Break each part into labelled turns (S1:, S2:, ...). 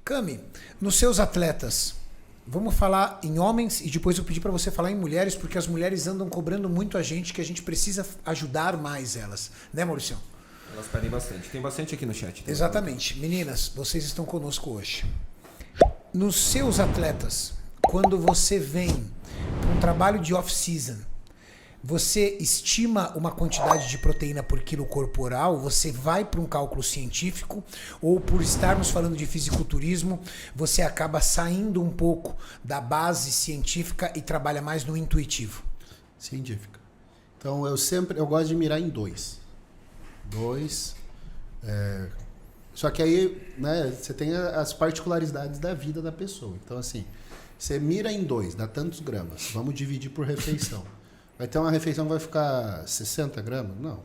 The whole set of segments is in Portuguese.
S1: Cami, nos seus atletas, vamos falar em homens e depois eu pedi para você falar em mulheres, porque as mulheres andam cobrando muito a gente que a gente precisa ajudar mais elas. Né, Maurício?
S2: Elas pedem bastante. Tem bastante aqui no chat.
S1: Exatamente. Meninas, vocês estão conosco hoje. Nos seus atletas, quando você vem para um trabalho de off-season, você estima uma quantidade de proteína por quilo corporal? Você vai para um cálculo científico? Ou por estarmos falando de fisiculturismo, você acaba saindo um pouco da base científica e trabalha mais no intuitivo?
S3: Científica. Então eu gosto de mirar em dois. Só que aí, né, você tem as particularidades da vida da pessoa. Então, assim, você mira em 2, dá tantos gramas. Vamos dividir por refeição. Vai ter uma refeição que vai ficar 60 gramas? Não.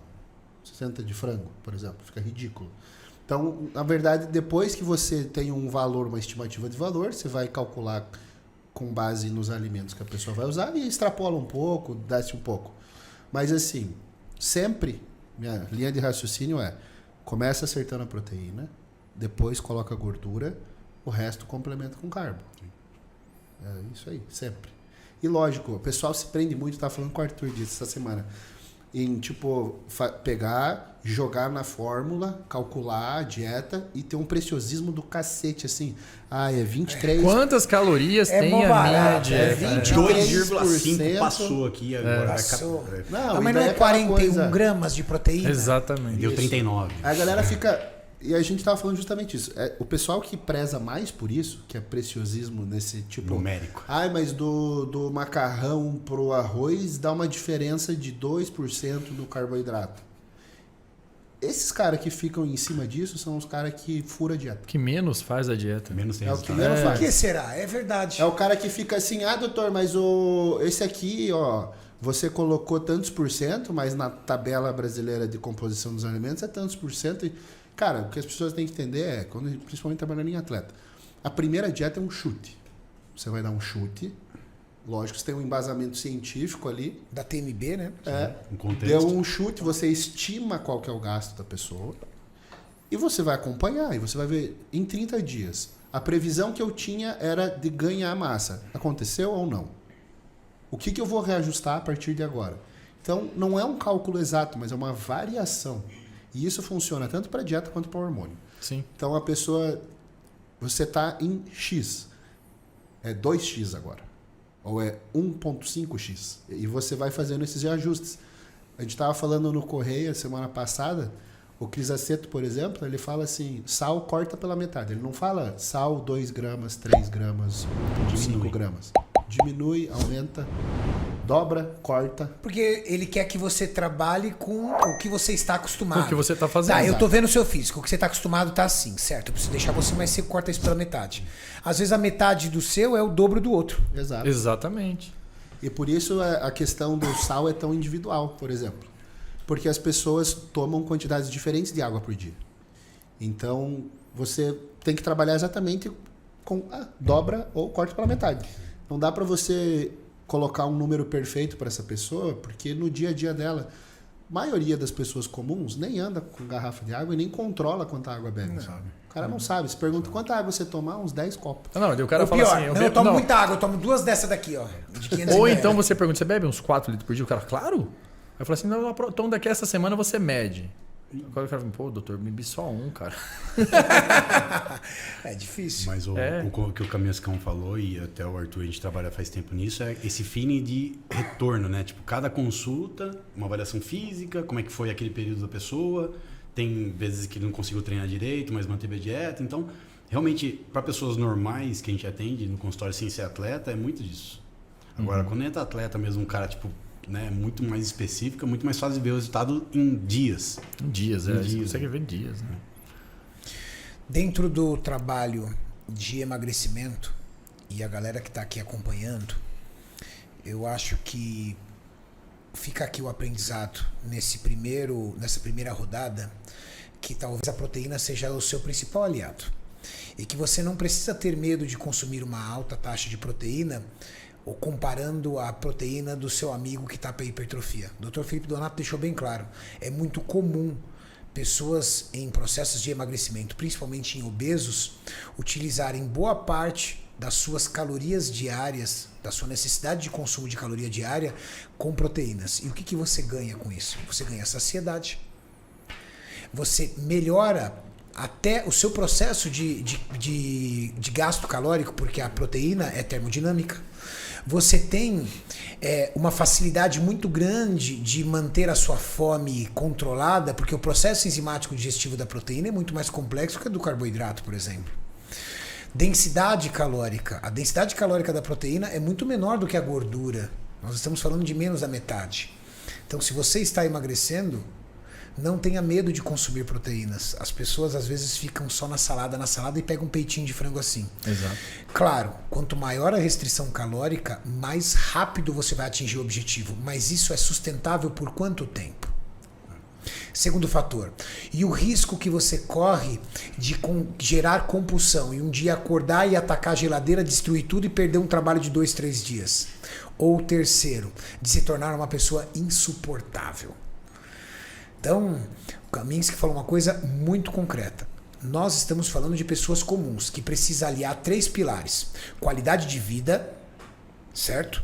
S3: 60 de frango, por exemplo. Fica ridículo. Então, na verdade, depois que você tem um valor, uma estimativa de valor, você vai calcular com base nos alimentos que a pessoa vai usar e extrapola um pouco, desce um pouco. Mas, assim, sempre, minha linha de raciocínio começa acertando a proteína, depois coloca a gordura, o resto complementa com carbo. É isso aí, sempre. E lógico, o pessoal se prende muito, estava falando com o Arthur disso essa semana, em tipo, pegar, jogar na fórmula, calcular a dieta e ter um preciosismo do cacete, assim. É 23...
S4: Quantas calorias tem a minha dieta?
S5: 2,5 passou aqui agora.
S1: Passou.
S3: Não,
S1: mas não é 41 gramas de proteína?
S4: Exatamente.
S5: Deu 39.
S3: A galera fica... E a gente estava falando justamente isso. O pessoal que preza mais por isso, que é preciosismo nesse tipo...
S5: Numérico.
S3: Mas do macarrão pro arroz dá uma diferença de 2% do carboidrato. Esses caras que ficam em cima disso são os caras que furam a dieta.
S4: Que menos faz a dieta.
S5: Menos tem
S3: É o que
S5: resultado.
S3: menos
S1: Por
S3: faz.
S1: que será? É verdade.
S3: É o cara que fica assim, doutor, mas esse aqui, você colocou tantos por cento, mas na tabela brasileira de composição dos alimentos é tantos por cento. Cara, o que as pessoas têm que entender principalmente trabalhando em atleta, a primeira dieta é um chute. Você vai dar um chute, lógico que você tem um embasamento científico ali.
S1: Da TMB, né?
S5: Um contexto.
S3: Deu um chute, você estima qual que é o gasto da pessoa e você vai acompanhar, e você vai ver em 30 dias. A previsão que eu tinha era de ganhar massa. Aconteceu ou não? O que eu vou reajustar a partir de agora? Então, não é um cálculo exato, mas é uma variação. E isso funciona tanto para dieta quanto para hormônio.
S4: Sim.
S3: Então, a pessoa... Você está em X. É 2X agora. Ou é 1.5X. E você vai fazendo esses ajustes. A gente estava falando no Correia semana passada, o Cris Aceto, por exemplo, ele fala assim, sal corta pela metade. Ele não fala sal 2 gramas, 3 gramas, 5 gramas. Diminui, aumenta, dobra, corta.
S1: Porque ele quer que você trabalhe com o que você está acostumado.
S4: O que você está fazendo.
S1: Tá, eu tô vendo o seu físico. O que você está acostumado tá assim, certo? Eu preciso deixar você mais seco, corta isso pela metade. Às vezes a metade do seu é o dobro do outro.
S3: Exato.
S4: Exatamente.
S3: E por isso a questão do sal é tão individual, por exemplo. Porque as pessoas tomam quantidades diferentes de água por dia. Então, você tem que trabalhar exatamente com dobra ou corta pela metade. Não dá para você colocar um número perfeito para essa pessoa, porque no dia a dia dela, a maioria das pessoas comuns nem anda com garrafa de água e nem controla quanta água bebe. O cara não sabe. Se pergunta quanta água você tomar, uns 10 copos.
S4: Não, o cara
S1: Ou
S4: fala
S1: pior,
S4: assim...
S1: eu tomo muita água, eu tomo 2 dessas daqui, ó. De 500
S4: Ou
S1: ml.
S4: então você pergunta, você bebe uns 4 litros por dia? O cara, claro. Aí eu falo assim, não, então daqui a essa semana você mede. Agora o cara fala, pô, doutor, bebi só um, cara.
S1: É difícil.
S5: Mas o que o Caminhascão falou, e até o Arthur, a gente trabalha faz tempo nisso, é esse feeling de retorno, né? Tipo, cada consulta, uma avaliação física, como é que foi aquele período da pessoa. Tem vezes que não conseguiu treinar direito, mas manteve a dieta. Então, realmente, para pessoas normais que a gente atende no consultório sem ser atleta, é muito disso. Agora, quando entra atleta mesmo, um cara, tipo, né, muito mais específico, muito mais fácil de ver o resultado em dias.
S4: Em dias, Você
S5: dias,
S4: consegue ver dias, né?
S1: Dentro do trabalho de emagrecimento, e a galera que está aqui acompanhando, eu acho que fica aqui o aprendizado nessa primeira rodada, que talvez a proteína seja o seu principal aliado. E que você não precisa ter medo de consumir uma alta taxa de proteína, ou comparando a proteína do seu amigo que está para hipertrofia. O Dr. Felipe Donato deixou bem claro, é muito comum pessoas em processos de emagrecimento, principalmente em obesos, utilizarem boa parte das suas calorias diárias, da sua necessidade de consumo de caloria diária com proteínas. E o que você ganha com isso? Você ganha saciedade. Você melhora até o seu processo de gasto calórico, porque a proteína é termodinâmica. Você tem uma facilidade muito grande de manter a sua fome controlada, porque o processo enzimático digestivo da proteína é muito mais complexo que o do carboidrato, por exemplo. Densidade calórica. A densidade calórica da proteína é muito menor do que a gordura. Nós estamos falando de menos da metade. Então, se você está emagrecendo, não tenha medo de consumir proteínas. As pessoas às vezes ficam só na salada e pegam um peitinho de frango assim.
S4: Exato.
S1: Claro, quanto maior a restrição calórica, mais rápido você vai atingir o objetivo. Mas isso é sustentável por quanto tempo? Segundo fator, e o risco que você corre de gerar compulsão e um dia acordar e atacar a geladeira, destruir tudo e perder um trabalho de 2, 3 dias. Ou terceiro, de se tornar uma pessoa insuportável. Então, o Kaminsky falou uma coisa muito concreta. Nós estamos falando de pessoas comuns que precisam aliar 3 pilares: qualidade de vida, certo?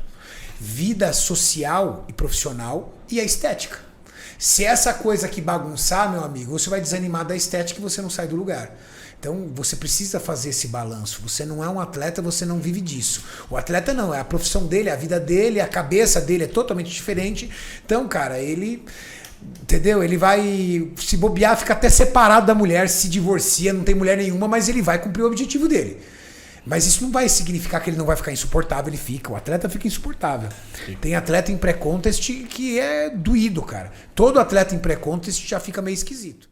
S1: Vida social e profissional e a estética. Se essa coisa aqui bagunçar, meu amigo, você vai desanimar da estética e você não sai do lugar. Então, você precisa fazer esse balanço. Você não é um atleta, você não vive disso. O atleta não, é a profissão dele, a vida dele, a cabeça dele é totalmente diferente. Então, cara, ele... Entendeu? Ele vai se bobear, fica até separado da mulher, se divorcia, não tem mulher nenhuma, mas ele vai cumprir o objetivo dele. Mas isso não vai significar que ele não vai ficar insuportável, ele fica. O atleta fica insuportável. Tem atleta em pré-contest que é doído, cara. Todo atleta em pré-contest já fica meio esquisito.